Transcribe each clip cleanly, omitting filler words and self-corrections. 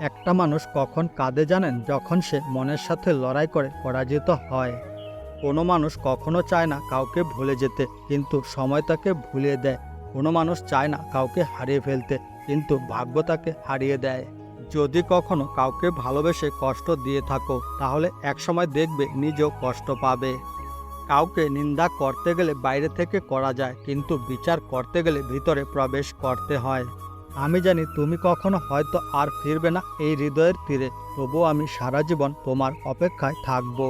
একটা মানুষ কখন কাঁদে জানেন? যখন সে মনের সাথে লড়াই করে পরাজিত হয়। কোনো মানুষ কখনো চায় না কাউকে ভুলে যেতে, কিন্তু সময় তাকে ভুলিয়ে দেয়। কোনো মানুষ চায় না কাউকে হারিয়ে ফেলতে, কিন্তু ভাগ্য তাকে হারিয়ে দেয়। যদি কখনো কাউকে ভালোবেসে কষ্ট দিয়ে থাকো, তাহলে একসময় দেখবে নিজেও কষ্ট পাবে। কাউকে নিন্দা করতে গেলে বাইরে থেকে করা যায়, কিন্তু বিচার করতে গেলে ভিতরে প্রবেশ করতে হয়। আমি জানি তুমি কখনো হয়তো আর ফিরবে না এই হৃদয়ের তীরে, তবুও আমি সারা জীবন তোমার অপেক্ষায় থাকব।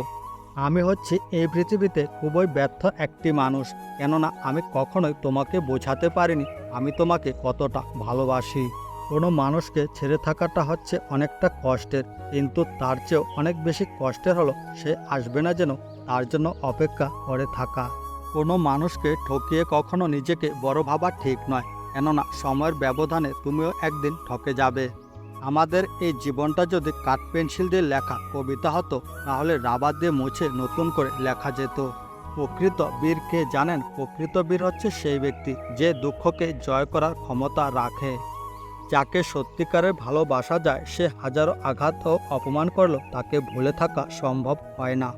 আমি হচ্ছি এই পৃথিবীতে খুবই ব্যর্থ একটি মানুষ, কেননা আমি কখনোই তোমাকে বোঝাতে পারিনি আমি তোমাকে কতটা ভালোবাসি। কোনো মানুষকে ছেড়ে থাকাটা হচ্ছে অনেকটা কষ্টের, কিন্তু তার চেয়েও অনেক বেশি কষ্টের হলো সে আসবে না যেন তার জন্য অপেক্ষা করে থাকা। কোনো মানুষকে ঠকিয়ে কখনো নিজেকে বড় ভাবা ঠিক নয়, কেননা সময়ের ব্যবধানে তুমিও একদিন ঠকে যাবে। আমাদের এই জীবনটা যদি কাঠ পেন্সিল দিয়ে লেখা কবিতা হতো, তাহলে রাবার দিয়ে মুছে নতুন করে লেখা যেত। প্রকৃত বীর কে জানেন? প্রকৃত বীর হচ্ছে সেই ব্যক্তি যে দুঃখকে জয় করার ক্ষমতা রাখে। যাকে সত্যিকারের ভালোবাসা যায়, সে হাজারো আঘাত ও অপমান করলেও তাকে ভুলে থাকা সম্ভব হয় না।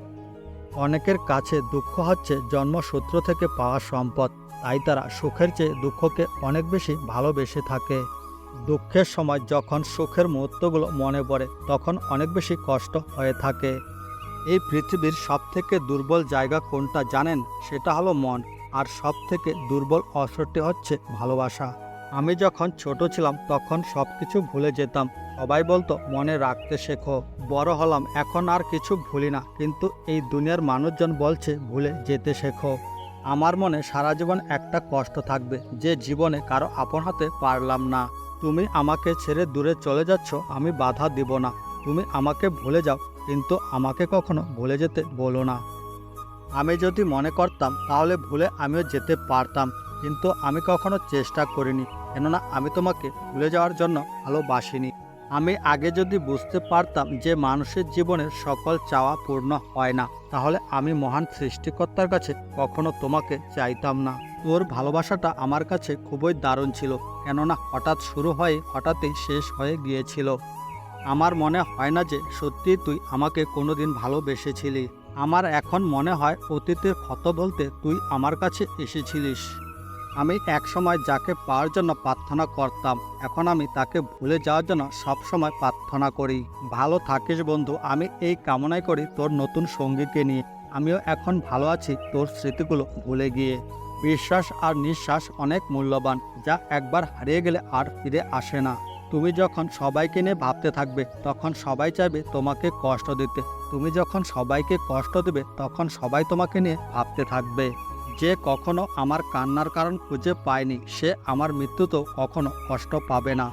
অনেকের কাছে দুঃখ হচ্ছে জন্মসূত্র থেকে পাওয়া সম্পদ, তাই তারা সুখের চেয়ে দুঃখকে অনেক বেশি ভালোবেসে থাকে। দুঃখের সময় যখন সুখের মুহূর্তগুলো মনে পড়ে, তখন অনেক বেশি কষ্ট হয়ে থাকে। এই পৃথিবীর সবথেকে দুর্বল জায়গা কোনটা জানেন? সেটা হলো মন। আর সবথেকে দুর্বল অস্ত্রটি হচ্ছে ভালোবাসা। আমি যখন ছোট ছিলাম তখন সবকিছু ভুলে যেতাম। সবাই বলতো মনে রাখতে শেখো। বড় হলাম, এখন আর কিছু ভুলি না, কিন্তু এই দুনিয়ার মানুষজন বলছে ভুলে যেতে শেখো। আমার মনে সারা জীবন একটা কষ্ট থাকবে, যে জীবনে কারো আপন হতে পারলাম না। তুমি আমাকে ছেড়ে দূরে চলে যাচ্ছ, আমি বাধা দিব না। তুমি আমাকে ভুলে যাও, কিন্তু আমাকে কখনো ভুলে যেতে বলো না। আমি যদি মনে করতাম তাহলে ভুলে আমিও যেতে পারতাম, কিন্তু আমি কখনো চেষ্টা করিনি, কেননা আমি তোমাকে ভুলে যাওয়ার জন্য ভালোবাসিনি। আমি আগে যদি বুঝতে পারতাম যে মানুষের জীবনের সকল চাওয়া পূর্ণ হয় না, তাহলে আমি মহান সৃষ্টিকর্তার কাছে কখনো তোমাকে চাইতাম না। তোর ভালোবাসাটা আমার কাছে খুবই দারুণ ছিল, কেননা হঠাৎ শুরু হয়ে হঠাৎই শেষ হয়ে গিয়েছিল। আমার মনে হয় না যে সত্যি তুই আমাকে কোনোদিন ভালোবেসেছিলি। আমার এখন মনে হয় অতীতের ক্ষত বলতে তুই আমার কাছে এসেছিলিস। আমি একসময় যাকে পাওয়ার জন্য প্রার্থনা করতাম, এখন আমি তাকে ভুলে যাওয়ার জন্য সবসময় প্রার্থনা করি। ভালো থাকিস বন্ধু, আমি এই কামনাই করি তোর নতুন সঙ্গীকে নিয়ে। আমিও এখন ভালো আছি তোর স্মৃতিগুলো ভুলে গিয়ে। বিশ্বাস আর নিঃশ্বাস অনেক মূল্যবান, যা একবার হারিয়ে গেলে আর ফিরে আসে না। তুমি যখন সবাইকে নিয়ে ভাবতে থাকবে, তখন সবাই চাইবে তোমাকে কষ্ট দিতে। তুমি যখন সবাইকে কষ্ট দেবে, তখন সবাই তোমাকে নিয়ে ভাবতে থাকবে। যে কখনো আমার কান্নার কারণ খুঁজে পায়নি, সে আমার মৃত্যুতেও কখনো কষ্ট পাবে না।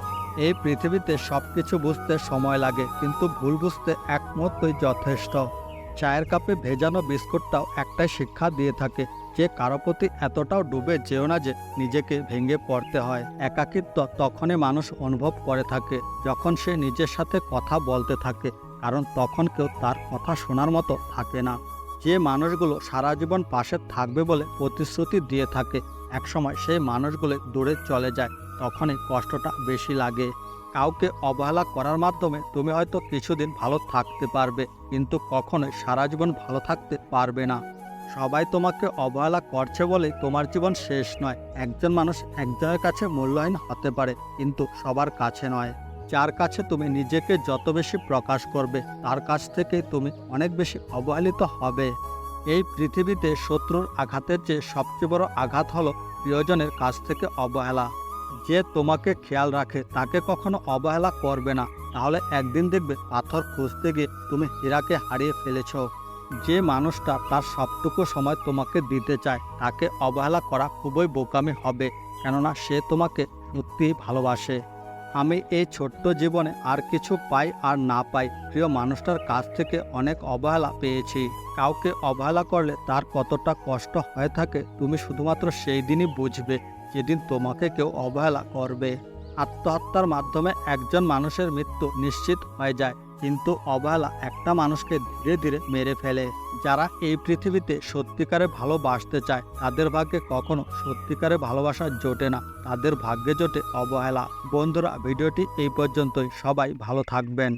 এই পৃথিবীতে সবকিছু বুঝতে সময় লাগে, কিন্তু ভুল বুঝতে এক মুহূর্তই যথেষ্ট। চায়ের কাপে ভেজানো বিস্কুটটাও একটাই শিক্ষা দিয়ে থাকে, যে কারো প্রতি এতটাও ডুবে যেও না যে নিজেকে ভেঙে পড়তে হয়। একাকিত্ব তখনই মানুষ অনুভব করে থাকে যখন সে নিজের সাথে কথা বলতে থাকে, কারণ তখন কেউ তার কথা শোনার মতো থাকে না। যে মানুষগুলো সারা জীবন পাশে থাকবে বলে প্রতিশ্রুতি দিয়ে থাকে, একসময় সেই মানুষগুলো দূরে চলে যায়, তখনই কষ্টটা বেশি লাগে। কাউকে অবহেলা করার মাধ্যমে তুমি হয়তো কিছুদিন ভালো থাকতে পারবে, কিন্তু কখনোই সারা জীবন ভালো থাকতে পারবে না। সবাই তোমাকে অবহেলা করছে বলেই তোমার জীবন শেষ নয়। একজন মানুষ একজনের কাছে মূল্যহীন হতে পারে, কিন্তু সবার কাছে নয়। যার কাছে তুমি নিজেকে যত বেশি প্রকাশ করবে, তার কাছ থেকে তুমি অনেক বেশি অবহেলিত হবে। এই পৃথিবীতে শত্রুর আঘাতের চেয়ে সবচেয়ে বড় আঘাত হলো প্রিয়জনের কাছ থেকে অবহেলা। যে তোমাকে খেয়াল রাখে তাকে কখনো অবহেলা করবে না, তাহলে একদিন দেখবে পাথর খুঁজতে গিয়ে তুমি হীরাকে হারিয়ে ফেলেছ। যে মানুষটা তার সবটুকু সময় তোমাকে দিতে চায়, তাকে অবহেলা করা খুবই বোকামি হবে, কেননা সে তোমাকে সত্যিই ভালোবাসে। আমি এই ছোট্ট জীবনে আর কিছু পাই আর না পাই, প্রিয় মানুষটার কাছ থেকে অনেক অবহেলা পেয়েছি। কাউকে অবহেলা করলে তার কতটা কষ্ট হয়ে থাকে তুমি শুধুমাত্র সেই দিনই বুঝবে, যেদিন তোমাকে কেউ অবহেলা করবে। আত্মহত্যার মাধ্যমে একজন মানুষের মৃত্যু নিশ্চিত হয়ে যায়, কিন্তু অবহেলা একটা মানুষকে ধীরে ধীরে মেরে ফেলে। যারা এই পৃথিবীতে সত্যিকারে ভালোবাসতে চায় তাদের ভাগ্যে কখনো সত্যিকারে ভালোবাসা জোটে না, তাদের ভাগ্যে জোটে অবহেলা। বন্ধুরা, ভিডিওটি এই পর্যন্তই। সবাই ভালো থাকবেন।